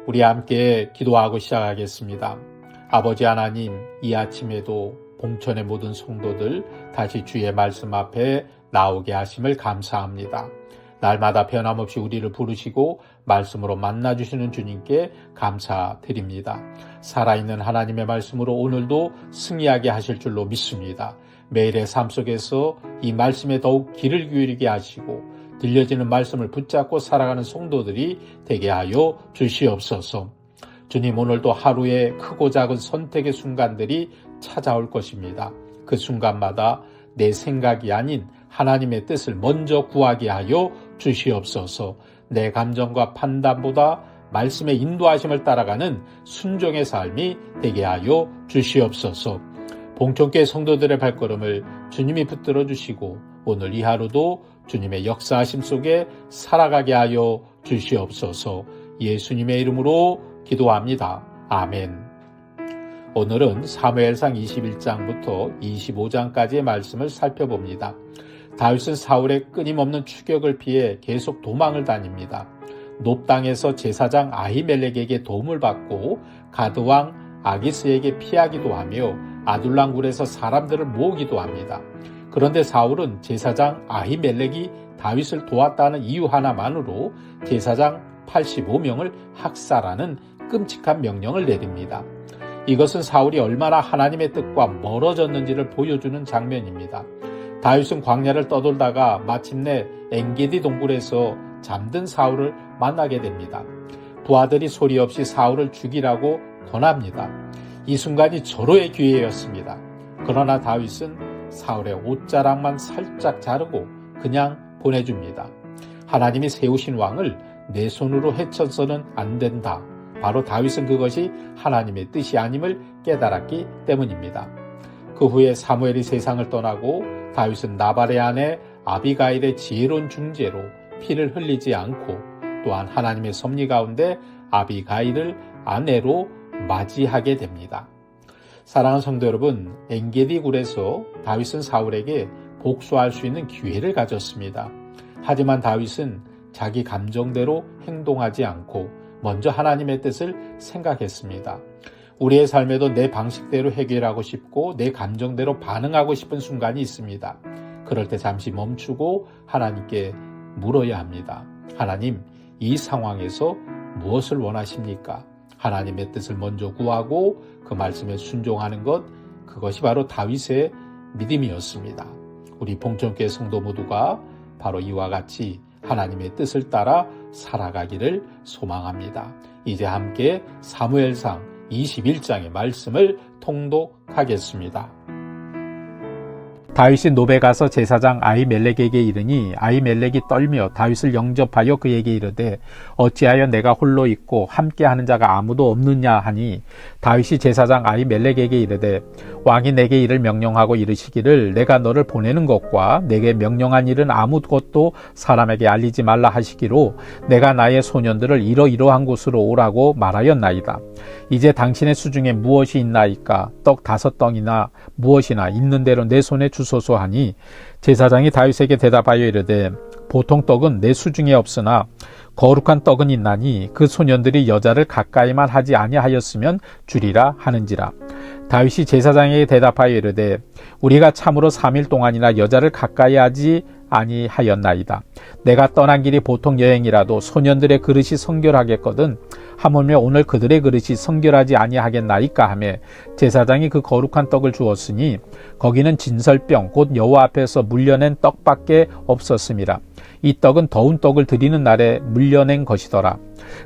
우리 함께 기도하고 시작하겠습니다. 아버지 하나님, 이 아침에도 봉천의 모든 성도들 다시 주의 말씀 앞에 나오게 하심을 감사합니다. 날마다 변함없이 우리를 부르시고 말씀으로 만나주시는 주님께 감사드립니다. 살아있는 하나님의 말씀으로 오늘도 승리하게 하실 줄로 믿습니다. 매일의 삶 속에서 이 말씀에 더욱 귀를 기울이게 하시고 들려지는 말씀을 붙잡고 살아가는 성도들이 되게 하여 주시옵소서. 주님, 오늘도 하루에 크고 작은 선택의 순간들이 찾아올 것입니다. 그 순간마다 내 생각이 아닌 하나님의 뜻을 먼저 구하게 하여 주시옵소서. 내 감정과 판단보다 말씀의 인도하심을 따라가는 순종의 삶이 되게 하여 주시옵소서. 봉천교회 성도들의 발걸음을 주님이 붙들어 주시고 오늘 이 하루도 주님의 역사하심 속에 살아가게 하여 주시옵소서. 예수님의 이름으로 기도합니다. 아멘. 오늘은 사무엘상 21장부터 25장까지의 말씀을 살펴봅니다. 다윗은 사울의 끊임없는 추격을 피해 계속 도망을 다닙니다. 놉 땅에서 제사장 아히멜렉에게 도움을 받고 가드왕 아기스에게 피하기도 하며 아둘람 굴에서 사람들을 모으기도 합니다. 그런데 사울은 제사장 아히멜렉이 다윗을 도왔다는 이유 하나만으로 제사장 85명을 학살하는 끔찍한 명령을 내립니다. 이것은 사울이 얼마나 하나님의 뜻과 멀어졌는지를 보여주는 장면입니다. 다윗은 광야를 떠돌다가 마침내 엔게디 동굴에서 잠든 사울을 만나게 됩니다. 부하들이 소리 없이 사울을 죽이라고 권합니다. 이 순간이 절호의 기회였습니다. 그러나 다윗은 사울의 옷자락만 살짝 자르고 그냥 보내줍니다. 하나님이 세우신 왕을 내 손으로 해쳐서는 안 된다. 바로 다윗은 그것이 하나님의 뜻이 아님을 깨달았기 때문입니다. 그 후에 사무엘이 세상을 떠나고 다윗은 나발의 아내 아비가일의 지혜로운 중재로 피를 흘리지 않고 또한 하나님의 섭리 가운데 아비가일을 아내로 맞이하게 됩니다. 사랑하는 성도 여러분, 엔게디 굴에서 다윗은 사울에게 복수할 수 있는 기회를 가졌습니다. 하지만 다윗은 자기 감정대로 행동하지 않고 먼저 하나님의 뜻을 생각했습니다. 우리의 삶에도 내 방식대로 해결하고 싶고 내 감정대로 반응하고 싶은 순간이 있습니다. 그럴 때 잠시 멈추고 하나님께 물어야 합니다. 하나님, 이 상황에서 무엇을 원하십니까? 하나님의 뜻을 먼저 구하고 그 말씀에 순종하는 것, 그것이 바로 다윗의 믿음이었습니다. 우리 봉천교회 성도 모두가 바로 이와 같이 하나님의 뜻을 따라 살아가기를 소망합니다. 이제 함께 사무엘상 21장의 말씀을 통독하겠습니다. 다윗이 놉에 가서 제사장 아히멜렉에게 이르니 아히멜렉이 떨며 다윗을 영접하여 그에게 이르되 어찌하여 내가 홀로 있고 함께하는 자가 아무도 없느냐 하니 다윗이 제사장 아히멜렉에게 이르되 왕이 내게 이를 명령하고 이르시기를 내가 너를 보내는 것과 내게 명령한 일은 아무것도 사람에게 알리지 말라 하시기로 내가 나의 소년들을 이러이러한 곳으로 오라고 말하였나이다. 이제 당신의 수중에 무엇이 있나이까? 떡 5덩이나 무엇이나 있는 대로 내 손에 주소서 하니 제사장이 다윗에게 대답하여 이르되 보통 떡은 내 수중에 없으나 거룩한 떡은 있나니 그 소년들이 여자를 가까이만 하지 아니하였으면 주리라 하는지라. 다윗이 제사장에게 대답하여 이르되 우리가 참으로 3일 동안이나 여자를 가까이 하지 아니하였나이다. 내가 떠난 길이 보통 여행이라도 소년들의 그릇이 성결하겠거든 하물며 오늘 그들의 그릇이 성결하지 아니하겠나이까 하며 제사장이 그 거룩한 떡을 주었으니 거기는 진설병 곧 여호와 앞에서 물려낸 떡밖에 없었음이라. 이 떡은 더운 떡을 드리는 날에 물려낸 것이더라.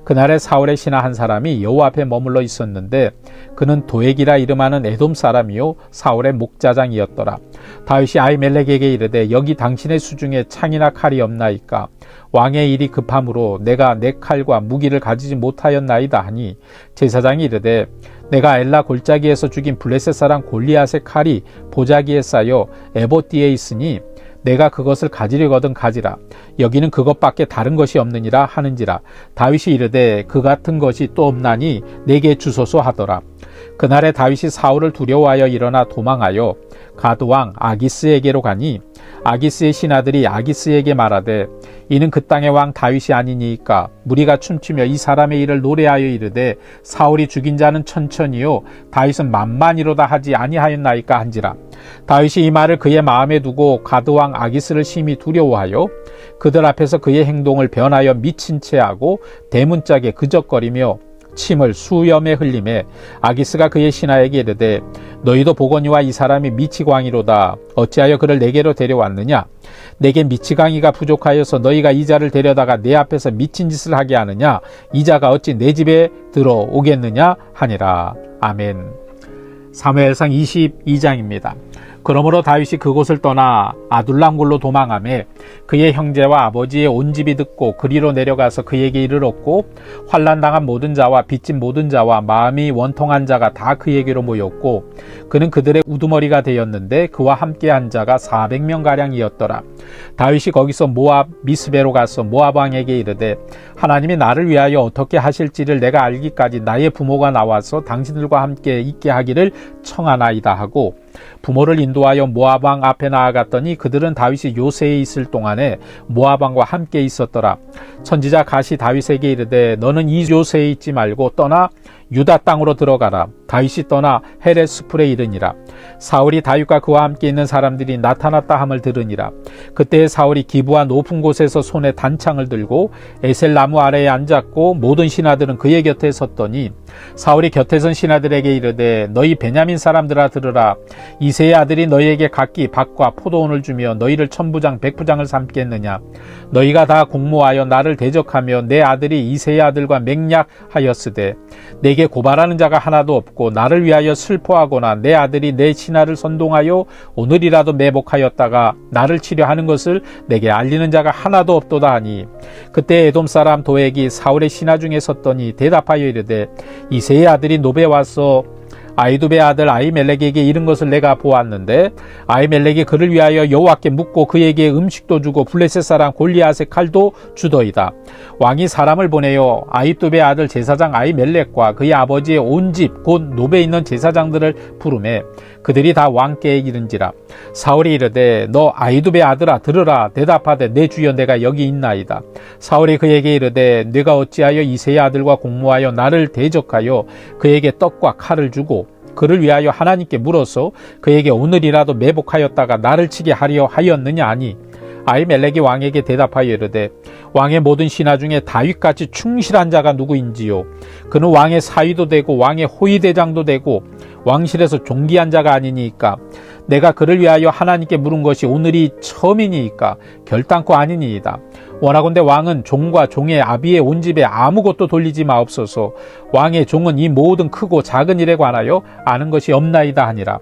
그날에 사울의 신하 한 사람이 여호와 앞에 머물러 있었는데 그는 도액이라 이름하는 에돔 사람이요 사울의 목자장이었더라. 다윗이 아히멜렉에게 이르되 여기 당신의 수중에 창이나 칼이 없나이까? 왕의 일이 급함으로 내가 내 칼과 무기를 가지지 못하였나이다 하니 제사장이 이르되 내가 엘라 골짜기에서 죽인 블레셋 사람 골리앗의 칼이 보자기에 쌓여 에봇디에 있으니 내가 그것을 가지려거든 가지라. 여기는 그것밖에 다른 것이 없느니라 하는지라. 다윗이 이르되 그 같은 것이 또 없나니 내게 주소서 하더라. 그날에 다윗이 사울을 두려워하여 일어나 도망하여 가드왕 아기스에게로 가니 아기스의 신하들이 아기스에게 말하되 이는 그 땅의 왕 다윗이 아니니이까 무리가 춤추며 이 사람의 일을 노래하여 이르되 사울이 죽인 자는 천천히요 다윗은 만만이로다 하지 아니하였나이까 한지라. 다윗이 이 말을 그의 마음에 두고 가드 왕 아기스를 심히 두려워하여 그들 앞에서 그의 행동을 변하여 미친 채 하고 대문짝에 그적거리며 침을 수염에 흘리매 아기스가 그의 신하에게 이르되 너희도 보거니와 이 사람이 미치광이로다. 어찌하여 그를 내게로 데려왔느냐? 내게 미치광이가 부족하여서 너희가 이 자를 데려다가 내 앞에서 미친 짓을 하게 하느냐? 이 자가 어찌 내 집에 들어오겠느냐? 하니라. 아멘. 사무엘상 22장입니다. 그러므로 다윗이 그곳을 떠나 아둘람굴로 도망하매 그의 형제와 아버지의 온 집이 듣고 그리로 내려가서 그에게 이르렀고 환난당한 모든 자와 빚진 모든 자와 마음이 원통한 자가 다 그에게로 모였고 그는 그들의 우두머리가 되었는데 그와 함께한 자가 400명가량이었더라. 다윗이 거기서 모압 미스베로 가서 모압 왕에게 이르되 하나님이 나를 위하여 어떻게 하실지를 내가 알기까지 나의 부모가 나와서 당신들과 함께 있게 하기를 청하나이다 하고 부모를 인도하여 모압 왕 앞에 나아갔더니 그들은 다윗이 요새에 있을 동안에 모압 왕과 함께 있었더라. 선지자 갓이 다윗에게 이르되 너는 이 요새에 있지 말고 떠나 유다 땅으로 들어가라. 다윗이 떠나 헤레스풀에 이르니라. 사울이 다윗과 그와 함께 있는 사람들이 나타났다 함을 들으니라. 그때 사울이 기브와 높은 곳에서 손에 단창을 들고 에셀 나무 아래에 앉았고 모든 신하들은 그의 곁에 섰더니 사울이 곁에 선 신하들에게 이르되 너희 베냐민 사람들아 들으라. 이새의 아들이 너희에게 각기 밭과 포도원을 주며 너희를 천부장 백부장을 삼겠느냐? 너희가 다 공모하여 나를 대적하며 내 아들이 이새의 아들과 맹약하였으되 내게 고발하는 자가 하나도 없고 나를 위하여 슬퍼하거나 내 아들이 내 신하를 선동하여 오늘이라도 매복하였다가 나를 치려 하는 것을 내게 알리는 자가 하나도 없도다 하니 그때 에돔 사람 도액이 사울의 신하 중에 섰더니 대답하여 이르되 이새의 아들이 노베 와서 아히두베의 아들 아히멜렉에게 이른 것을 내가 보았는데 아히멜렉이 그를 위하여 여호와께 묻고 그에게 음식도 주고 블레셋 사람 골리앗의 칼도 주더이다. 왕이 사람을 보내어 아히두베의 아들 제사장 아히멜렉과 그의 아버지의 온 집 곧 노베에 있는 제사장들을 부르매 그들이 다 왕께에 이른지라. 사울이 이르되 너 아히두베의 아들아 들으라. 대답하되 내 주여 내가 여기 있나이다. 사울이 그에게 이르되 네가 어찌하여 이새의 아들과 공모하여 나를 대적하여 그에게 떡과 칼을 주고 그를 위하여 하나님께 물어서 그에게 오늘이라도 매복하였다가 나를 치게 하려 하였느냐 하니 아히멜렉이 왕에게 대답하여 이르되 왕의 모든 신하 중에 다윗같이 충실한 자가 누구인지요? 그는 왕의 사위도 되고 왕의 호위대장도 되고 왕실에서 존귀한 자가 아니니까 내가 그를 위하여 하나님께 물은 것이 오늘이 처음이니까 결단코 아니니이다. 원하건대 왕은 종과 종의 아비의 온 집에 아무것도 돌리지 마옵소서. 왕의 종은 이 모든 크고 작은 일에 관하여 아는 것이 없나이다 하니라.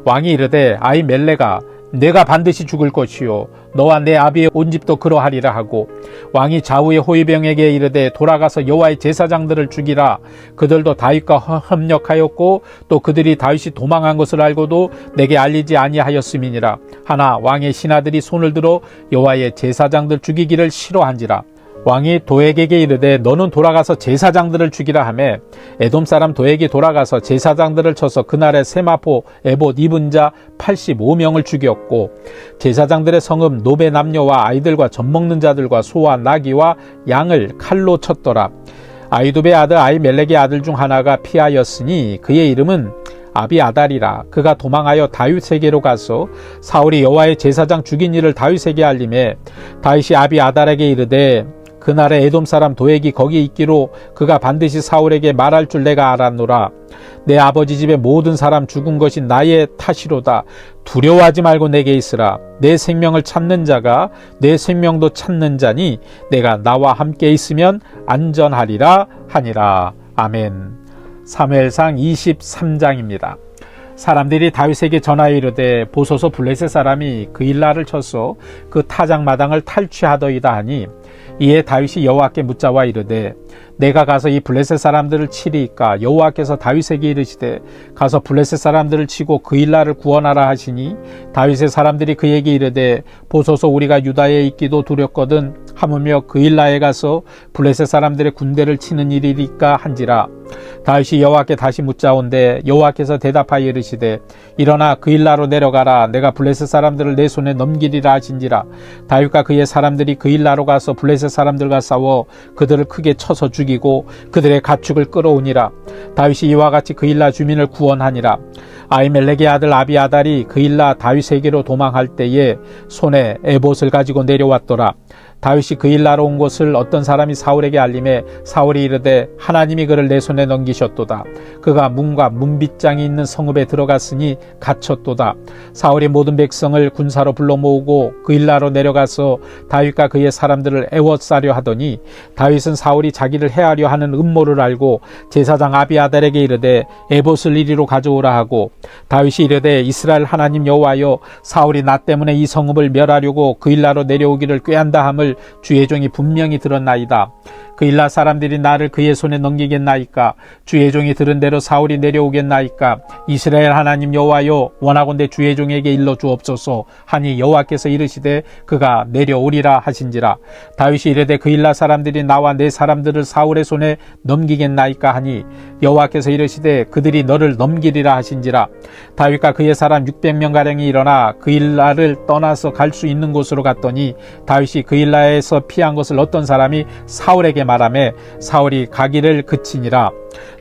왕이 이르되 아히멜렉아 내가 반드시 죽을 것이요 너와 내 아비의 온 집도 그러하리라 하고 왕이 좌우의 호위병에게 이르되 돌아가서 여호와의 제사장들을 죽이라. 그들도 다윗과 협력하였고 또 그들이 다윗이 도망한 것을 알고도 내게 알리지 아니하였음이니라. 하나 왕의 신하들이 손을 들어 여호와의 제사장들 죽이기를 싫어한지라. 왕이 도액에게 이르되 너는 돌아가서 제사장들을 죽이라 하매 에돔 사람 도액이 돌아가서 제사장들을 쳐서 그날에 세마포 에봇 입은 자 85명을 죽였고 제사장들의 성읍 노베 남녀와 아이들과 젖먹는 자들과 소와 나귀와 양을 칼로 쳤더라. 아히두베의 아들 아히멜렉의 아들 중 하나가 피하였으니 그의 이름은 아비아달이라. 그가 도망하여 다윗에게로 가서 사울이 여호와의 제사장 죽인 일을 다윗에게 알림해 다윗이 아비아달에게 이르되 그날에 에돔 사람 도액이 거기 있기로 그가 반드시 사울에게 말할 줄 내가 알았노라. 내 아버지 집의 모든 사람 죽은 것이 나의 탓이로다. 두려워하지 말고 내게 있으라. 내 생명을 찾는 자가 내 생명도 찾는 자니 내가 나와 함께 있으면 안전하리라 하니라. 아멘. 사무엘상 23장입니다. 사람들이 다윗에게 전하여 이르되 보소서 블레셋 사람이 그일라를 쳐서 그 타작마당을 탈취하더이다 하니 이에 다윗이 여호와께 묻자와 이르되 내가 가서 이 블레셋 사람들을 치리이까? 여호와께서 다윗에게 이르시되 가서 블레셋 사람들을 치고 그일라를 구원하라 하시니 다윗의 사람들이 그에게 이르되 보소서 우리가 유다에 있기도 두렵거든 하물며 그일라에 가서 블레셋 사람들의 군대를 치는 일이리까 한지라. 다윗이 여호와께 다시 묻자온데 여호와께서 대답하여 이르시되 일어나 그일라로 내려가라. 내가 블레셋 사람들을 내 손에 넘기리라 하신지라. 다윗과 그의 사람들이 그일라로 가서 블레셋 사람들과 싸워 그들을 크게 쳐서 죽이고 그들의 가축을 끌어오니라. 다윗이 이와 같이 그일라 주민을 구원하니라. 아히멜렉의 아들 아비아달이 그일라 다윗에게로 도망할 때에 손에 에봇을 가지고 내려왔더라. 다윗이 그일라로 온 것을 어떤 사람이 사울에게 알림해 사울이 이르되 하나님이 그를 내 손에 넘기셨도다. 그가 문과 문빗장이 있는 성읍에 들어갔으니 갇혔도다. 사울이 모든 백성을 군사로 불러 모으고 그일라로 내려가서 다윗과 그의 사람들을 애워싸려 하더니 다윗은 사울이 자기를 해하려 하는 음모를 알고 제사장 아비아달에게 이르되 에봇을 이리로 가져오라 하고 다윗이 이르되 이스라엘 하나님 여호와여 사울이 나 때문에 이 성읍을 멸하려고 그일라로 내려오기를 꾀한다 함을 주의 종이 분명히 들었나이다. 그일라 사람들이 나를 그의 손에 넘기겠나이까? 주의 종이 들은 대로 사울이 내려오겠나이까? 이스라엘 하나님 여호와여 원하건대 주의 종에게 일러 주옵소서 하니 여호와께서 이르시되 그가 내려오리라 하신지라. 다윗이 이르되 그일라 사람들이 나와 내 사람들을 사울의 손에 넘기겠나이까 하니 여호와께서 이르시되 그들이 너를 넘기리라 하신지라. 다윗과 그의 사람 600명가량이 일어나 그일라를 떠나서 갈 수 있는 곳으로 갔더니 다윗이 그일라에서 피한 것을 어떤 사람이 사울에게 말하매 사울이 가기를 그치니라.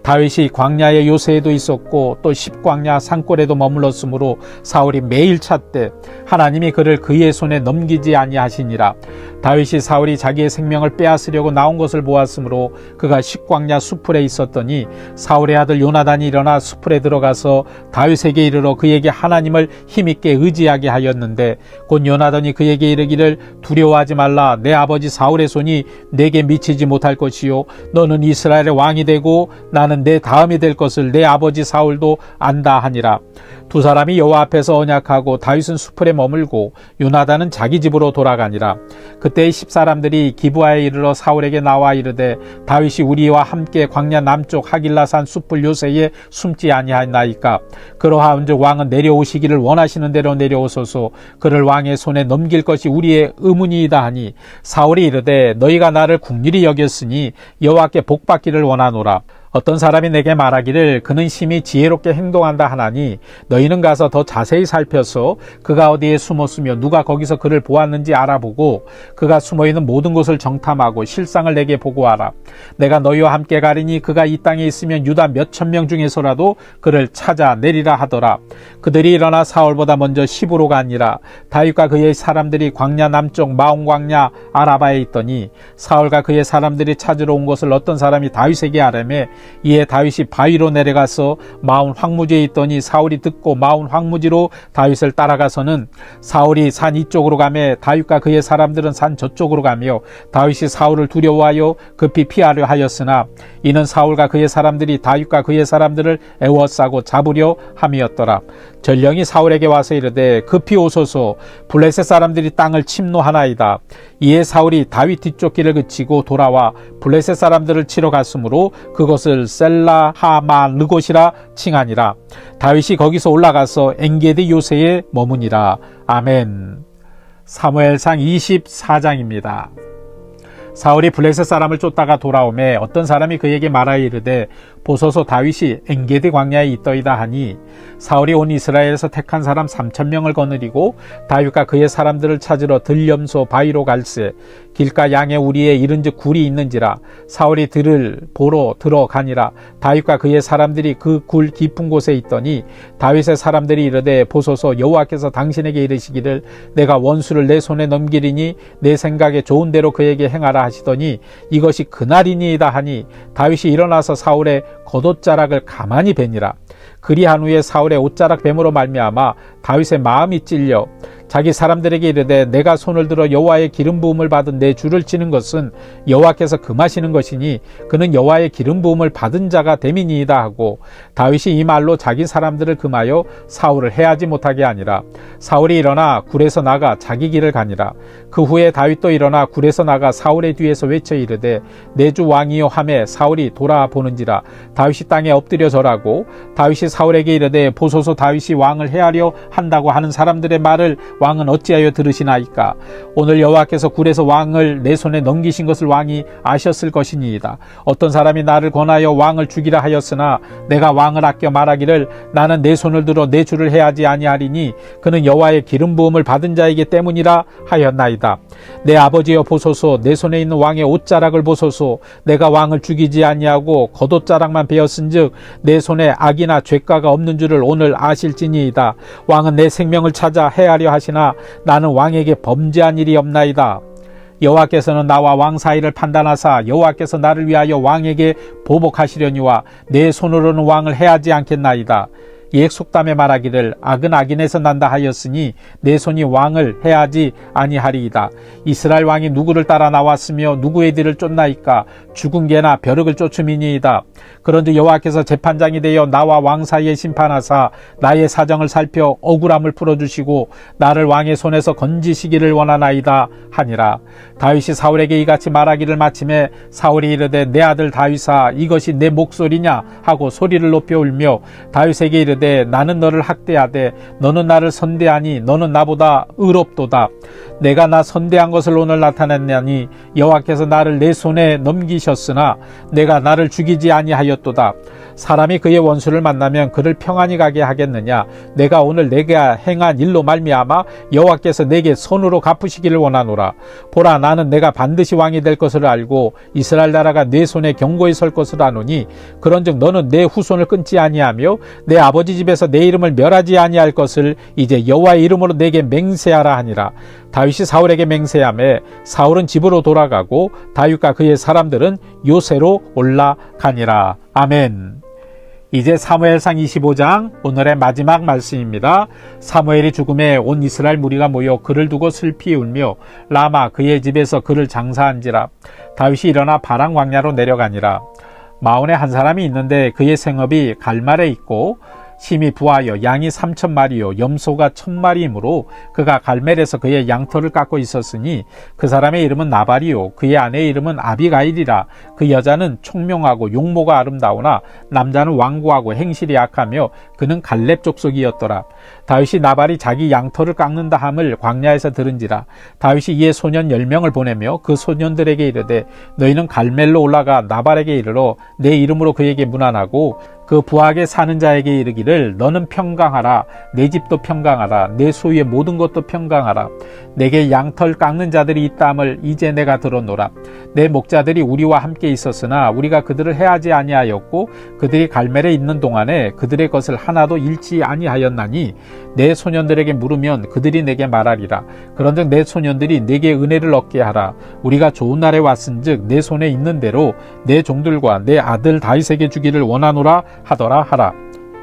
다윗이 광야의 요새에도 있었고 또 십광야 산골에도 머물렀으므로 사울이 매일 찾되 하나님이 그를 그의 손에 넘기지 아니하시니라. 다윗이 사울이 자기의 생명을 빼앗으려고 나온 것을 보았으므로 그가 십광야 수풀에 있었더니 사울의 아들 요나단이 일어나 수풀에 들어가서 다윗에게 이르러 그에게 하나님을 힘있게 의지하게 하였는데 곧 요나단이 그에게 이르기를 두려워하지 말라. 내 아버지 사울의 손이 내게 미치지 못할 것이요 너는 이스라엘의 왕이 되고 나는 내 다음이 될 것을 내 아버지 사울도 안다 하니라. 두 사람이 여호와 앞에서 언약하고 다윗은 수풀에 머물고 요나단은 자기 집으로 돌아가니라. 그때 10사람들이 기브아에 이르러 사울에게 나와 이르되 다윗이 우리와 함께 광야 남쪽 하길라산 숯불 요새에 숨지 아니하나이까? 그러하온즉 왕은 내려오시기를 원하시는 대로 내려오소서. 그를 왕의 손에 넘길 것이 우리의 의문이이다 하니 사울이 이르되 너희가 나를 긍휼히 여겼으니 여호와께 복받기를 원하노라. 어떤 사람이 내게 말하기를 그는 심히 지혜롭게 행동한다 하나니 너희는 가서 더 자세히 살펴서 그가 어디에 숨었으며 누가 거기서 그를 보았는지 알아보고 그가 숨어있는 모든 곳을 정탐하고 실상을 내게 보고하라. 내가 너희와 함께 가리니 그가 이 땅에 있으면 유다 몇천 명 중에서라도 그를 찾아내리라 하더라. 그들이 일어나 사울보다 먼저 시브로 가니라. 다윗과 그의 사람들이 광야 남쪽 마온광야 아라바에 있더니 사울과 그의 사람들이 찾으러 온 것을 어떤 사람이 다윗에게 아뢰매 이에 다윗이 바위로 내려가서 마온 황무지에 있더니 사울이 듣고 마온 황무지로 다윗을 따라가서는 사울이 산 이쪽으로 가며 다윗과 그의 사람들은 산 저쪽으로 가며 다윗이 사울을 두려워하여 급히 피하려 하였으나 이는 사울과 그의 사람들이 다윗과 그의 사람들을 애워싸고 잡으려 함이었더라. 전령이 사울에게 와서 이르되 급히 오소서. 블레셋 사람들이 땅을 침노하나이다. 이에 사울이 다윗 뒤쪽 길을 그치고 돌아와 블레셋 사람들을 치러 갔으므로 그것을 셀라 하마르곳이라 칭하니라. 다윗이 거기서 올라가서 엔게디 요새에 머무니라. 아멘. 사무엘상 24장입니다. 사울이 블레셋 사람을 쫓다가 돌아오매 어떤 사람이 그에게 말하여 이르되 보소서 다윗이 엔게디 광야에 있더이다 하니 사울이 온 이스라엘에서 택한 사람 3,000명을 거느리고 다윗과 그의 사람들을 찾으러 들염소 바위로 갈새 길가 양의 우리에 이른즉 굴이 있는지라. 사울이 들을 보러 들어가니라. 다윗과 그의 사람들이 그 굴 깊은 곳에 있더니 다윗의 사람들이 이르되 보소서 여호와께서 당신에게 이르시기를 내가 원수를 내 손에 넘기리니 내 생각에 좋은 대로 그에게 행하라 하시더니 이것이 그날이니이다 하니 다윗이 일어나서 사울의 겉옷자락을 가만히 베니라. 그리한 후에 사울의 옷자락 뱀으로 말미암아 다윗의 마음이 찔려 자기 사람들에게 이르되 내가 손을 들어 여호와의 기름 부음을 받은 내 주를 치는 것은 여호와께서 금하시는 것이니 그는 여호와의 기름 부음을 받은 자가 됨이니이다 하고 다윗이 이 말로 자기 사람들을 금하여 사울을 해하지 못하게 하니라. 사울이 일어나 굴에서 나가 자기 길을 가니라. 그 후에 다윗도 일어나 굴에서 나가 사울의 뒤에서 외쳐 이르되 내 주 왕이여 하매 사울이 돌아보는지라. 다윗이 땅에 엎드려 절하고 다윗이 사울에게 이르되 보소서 다윗이 왕을 해하려 한다고 하는 사람들의 말을 왕은 어찌하여 들으시나이까? 오늘 여호와께서 굴에서 왕을 내 손에 넘기신 것을 왕이 아셨을 것이니이다. 어떤 사람이 나를 권하여 왕을 죽이라 하였으나 내가 왕을 아껴 말하기를 나는 내 손을 들어 내 주를 해하지 아니하리니 그는 여호와의 기름 부음을 받은 자이기 때문이라 하였나이다. 내 아버지여 보소서, 내 손에 있는 왕의 옷자락을 보소서. 내가 왕을 죽이지 아니하고 겉옷자락만 베었은즉 내 손에 악이나 죄가가 없는 줄을 오늘 아실지니이다. 왕은 내 생명을 찾아 해하려 하시나 나는 왕에게 범죄한 일이 없나이다. 여호와께서는 나와 왕 사이를 판단하사 여호와께서 나를 위하여 왕에게 보복하시려니와 내 손으로는 왕을 해하지 않겠나이다. 옛 속담에 말하기를 악은 악인에서 난다 하였으니 내 손이 왕을 해하지 아니하리이다. 이스라엘 왕이 누구를 따라 나왔으며 누구의 뒤를 쫓나이까? 죽은 개나 벼룩을 쫓음이니이다. 그런즉 여호와께서 재판장이 되어 나와 왕 사이에 심판하사 나의 사정을 살펴 억울함을 풀어주시고 나를 왕의 손에서 건지시기를 원하나이다 하니라. 다윗이 사울에게 이같이 말하기를 마침에 사울이 이르되 내 아들 다윗아 이것이 내 목소리냐 하고 소리를 높여 울며 다윗에게 이르되 나는 너를 학대하되 너는 나를 선대하니 너는 나보다 의롭도다. 내가 나 선대한 것을 오늘 나타냈나니 여호와께서 나를 내 손에 넘기셨으나 내가 나를 죽이지 아니하였도다. 사람이 그의 원수를 만나면 그를 평안히 가게 하겠느냐? 내가 오늘 내가 행한 일로 말미암아 여호와께서 내게 손으로 갚으시기를 원하노라. 보라, 나는 내가 반드시 왕이 될 것을 알고 이스라엘 나라가 내 손에 견고히 설 것을 아노니 그런즉 너는 내 후손을 끊지 아니하며 내 아버지 집에서 내 이름을 멸하지 아니할 것을 이제 여호와의 이름으로 내게 맹세하라 하니라. 다윗이 사울에게 맹세하매 사울은 집으로 돌아가고 다윗과 그의 사람들은 요새로 올라가니라. 아멘. 이제 사무엘상 25장 오늘의 마지막 말씀입니다. 사무엘이 죽음에 온 이스라엘 무리가 모여 그를 두고 슬피 울며 라마 그의 집에서 그를 장사한지라. 다윗이 일어나 바람 광야로 내려가니라. 마온에 한 사람이 있는데 그의 생업이 갈말에 있고 심히 부하여 양이 3,000마리요 염소가 1,000마리이므로 그가 갈멜에서 그의 양털을 깎고 있었으니 그 사람의 이름은 나발이요 그의 아내의 이름은 아비가일이라. 그 여자는 총명하고 용모가 아름다우나 남자는 완고하고 행실이 약하며 그는 갈렙 족속이었더라. 다윗이 나발이 자기 양털을 깎는다 함을 광야에서 들은지라. 다윗이 이에 소년 10명을 보내며 그 소년들에게 이르되 너희는 갈멜로 올라가 나발에게 이르러 내 이름으로 그에게 문안하고 그 부하게 사는 자에게 이르기를 너는 평강하라. 내 집도 평강하라. 내 소유의 모든 것도 평강하라. 내게 양털 깎는 자들이 있다함을 이제 내가 들었노라. 내 목자들이 우리와 함께 있었으나 우리가 그들을 해하지 아니하였고 그들이 갈멜에 있는 동안에 그들의 것을 하나도 잃지 아니하였나니 내 소년들에게 물으면 그들이 내게 말하리라. 그런즉 내 소년들이 내게 은혜를 얻게 하라. 우리가 좋은 날에 왔은즉 내 손에 있는 대로 내 종들과 내 아들 다윗에게 주기를 원하노라 하더라 하라.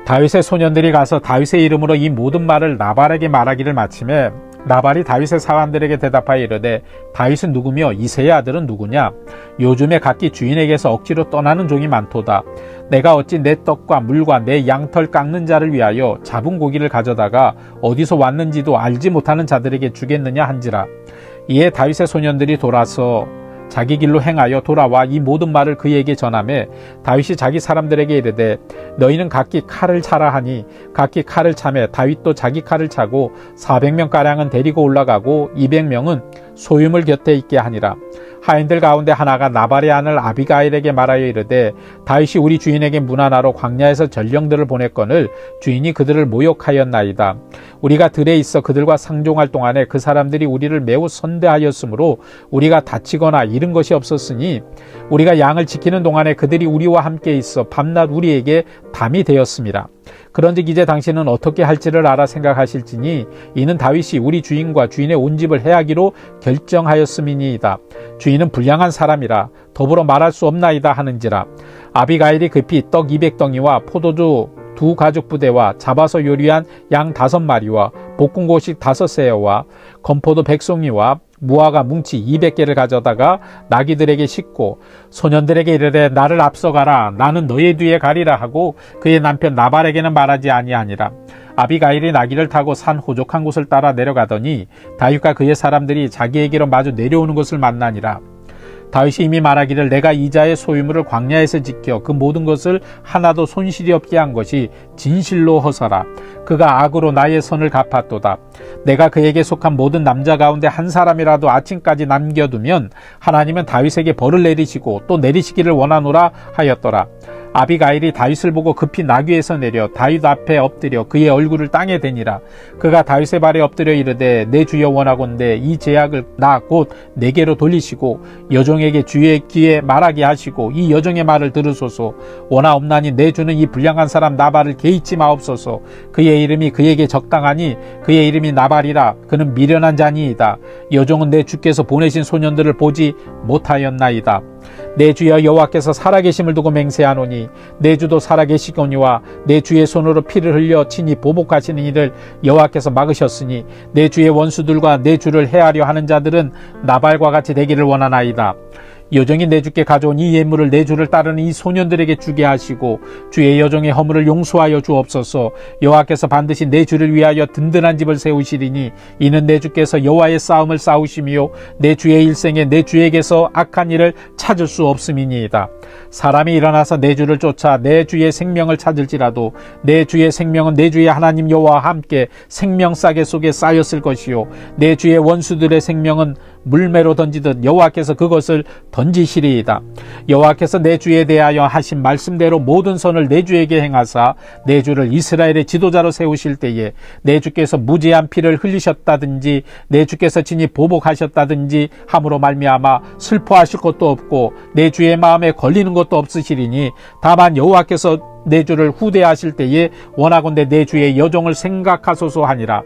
다윗의 소년들이 가서 다윗의 이름으로 이 모든 말을 나발에게 말하기를 마침에 나발이 다윗의 사관들에게 대답하여 이르되 다윗은 누구며 이새의 아들은 누구냐? 요즘에 각기 주인에게서 억지로 떠나는 종이 많도다. 내가 어찌 내 떡과 물과 내 양털 깎는 자를 위하여 잡은 고기를 가져다가 어디서 왔는지도 알지 못하는 자들에게 주겠느냐 한지라. 이에 다윗의 소년들이 돌아서 자기 길로 행하여 돌아와 이 모든 말을 그에게 전하매 다윗이 자기 사람들에게 이르되 너희는 각기 칼을 차라 하니 각기 칼을 차매 다윗도 자기 칼을 차고 400명가량은 데리고 올라가고 200명은 소유물 곁에 있게 하니라. 하인들 가운데 하나가 나발의 아들 아비가일에게 말하여 이르되 다윗이 우리 주인에게 문안하러 광야에서 전령들을 보냈거늘 주인이 그들을 모욕하였나이다. 우리가 들에 있어 그들과 상종할 동안에 그 사람들이 우리를 매우 선대하였으므로 우리가 다치거나 잃은 것이 없었으니 우리가 양을 지키는 동안에 그들이 우리와 함께 있어 밤낮 우리에게 담이 되었습니다. 그런즉 이제 당신은 어떻게 할지를 알아 생각하실지니 이는 다윗이 우리 주인과 주인의 온 집을 해하기로 결정하였음이니이다. 주인은 불량한 사람이라 더불어 말할 수 없나이다 하는지라. 아비가일이 급히 떡 200덩이와 포도주 2 가죽 부대와 잡아서 요리한 양 5마리와 볶음고식 5세어와 건포도 100송이와 무화과 뭉치 200개를 가져다가 나귀들에게 싣고 소년들에게 이르되 나를 앞서가라. 나는 너희 뒤에 가리라 하고 그의 남편 나발에게는 말하지 아니하니라. 아비가일이 나귀를 타고 산 호족한 곳을 따라 내려가더니 다윗과 그의 사람들이 자기에게로 마주 내려오는 것을 만나니라. 다윗이 이미 말하기를 내가 이자의 소유물을 광야에서 지켜 그 모든 것을 하나도 손실이 없게 한 것이 진실로 허서라. 그가 악으로 나의 선을 갚았도다. 내가 그에게 속한 모든 남자 가운데 한 사람이라도 아침까지 남겨두면 하나님은 다윗에게 벌을 내리시고 또 내리시기를 원하노라 하였더라. 아비가일이 다윗을 보고 급히 나귀에서 내려 다윗 앞에 엎드려 그의 얼굴을 땅에 대니라. 그가 다윗의 발에 엎드려 이르되 내 주여 원하건대 이 제약을 나 곧 내게로 돌리시고 여종에게 주의 귀에 말하게 하시고 이 여종의 말을 들으소서. 원하옵나니 내 주는 이 불량한 사람 나발을 개의치 마옵소서. 그의 이름이 그에게 적당하니 그의 이름이 나발이라. 그는 미련한 자니이다. 여종은 내 주께서 보내신 소년들을 보지 못하였나이다. 내 주여 여호와께서 살아계심을 두고 맹세하노니 내 주도 살아계시거니와 내 주의 손으로 피를 흘려 친히 보복하시는 일을 여호와께서 막으셨으니 내 주의 원수들과 내 주를 해하려 하는 자들은 나발과 같이 되기를 원하나이다. 여종이 내 주께 가져온 이 예물을 내 주를 따르는 이 소년들에게 주게 하시고 주의 여종의 허물을 용서하여 주옵소서. 여호와께서 반드시 내 주를 위하여 든든한 집을 세우시리니 이는 내 주께서 여호와의 싸움을 싸우시며 내 주의 일생에 내 주에게서 악한 일을 찾을 수 없음이니이다. 사람이 일어나서 내 주를 쫓아 내 주의 생명을 찾을지라도 내 주의 생명은 내 주의 하나님 여호와와 함께 생명싸개 속에 쌓였을 것이요 내 주의 원수들의 생명은 물매로 던지듯 여호와께서 그것을 던지시리이다. 여호와께서 내 주에 대하여 하신 말씀대로 모든 선을 내 주에게 행하사 내 주를 이스라엘의 지도자로 세우실 때에 내 주께서 무죄한 피를 흘리셨다든지 내 주께서 친히 보복하셨다든지 함으로 말미암아 슬퍼하실 것도 없고 내 주의 마음에 걸리는 것도 없으시리니 다만 여호와께서 내 주를 후대하실 때에 원하건대 내 주의 여종을 생각하소서 하니라.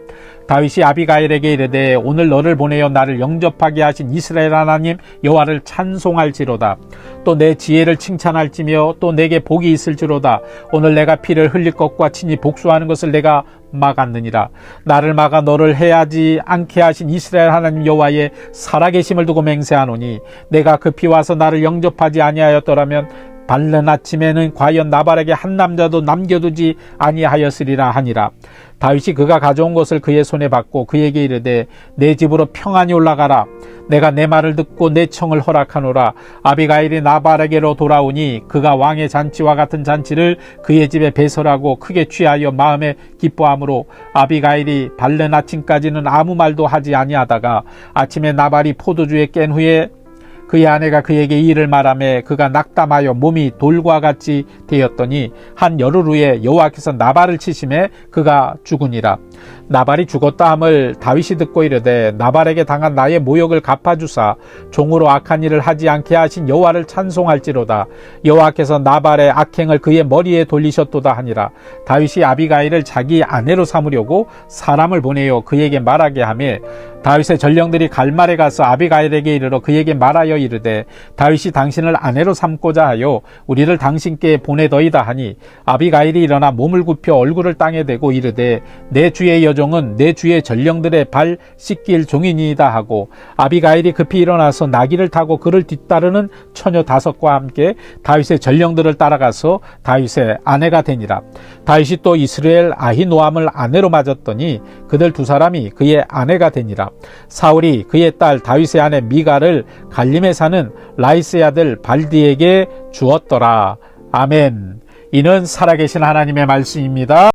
다윗이 아비가일에게 이르되 오늘 너를 보내어 나를 영접하게 하신 이스라엘 하나님 여호와를 찬송할지로다. 또 내 지혜를 칭찬할지며 또 내게 복이 있을지로다. 오늘 내가 피를 흘릴 것과 친히 복수하는 것을 내가 막았느니라. 나를 막아 너를 해하지 않게 하신 이스라엘 하나님 여호와의 살아계심을 두고 맹세하노니 내가 급히 와서 나를 영접하지 아니하였더라면 밝는 아침에는 과연 나발에게 한 남자도 남겨두지 아니하였으리라 하니라. 다윗이 그가 가져온 것을 그의 손에 받고 그에게 이르되 내 집으로 평안히 올라가라. 내가 내 말을 듣고 내 청을 허락하노라. 아비가일이 나발에게로 돌아오니 그가 왕의 잔치와 같은 잔치를 그의 집에 배설하고 크게 취하여 마음에 기뻐하므로 아비가일이 밝는 아침까지는 아무 말도 하지 아니하다가 아침에 나발이 포도주에 깬 후에 그의 아내가 그에게 이 일을 말하매 그가 낙담하여 몸이 돌과 같이 되었더니 한 열흘 후에 여호와께서 나발을 치심에 그가 죽으니라. 나발이 죽었다 함을 다윗이 듣고 이르되 나발에게 당한 나의 모욕을 갚아주사 종으로 악한 일을 하지 않게 하신 여호와를 찬송할지로다. 여호와께서 나발의 악행을 그의 머리에 돌리셨도다 하니라. 다윗이 아비가일을 자기 아내로 삼으려고 사람을 보내어 그에게 말하게 하며 다윗의 전령들이 갈말에 가서 아비가일에게 이르러 그에게 말하여 이르되 다윗이 당신을 아내로 삼고자 하여 우리를 당신께 보내더이다 하니 아비가일이 일어나 몸을 굽혀 얼굴을 땅에 대고 이르되 내 주의 여종은 내 주의 전령들의 발 씻길 종이니이다 하고 아비가일이 급히 일어나서 나귀를 타고 그를 뒤따르는 처녀 5과 함께 다윗의 전령들을 따라가서 다윗의 아내가 되니라. 다윗이 또 이스라엘 아히노암을 아내로 맞았더니 그들 2사람이 그의 아내가 되니라. 사울이 그의 딸 다윗의 아내 미갈을 갈림에 사는 라이스의 아들 발디에게 주었더라. 아멘. 이는 살아계신 하나님의 말씀입니다.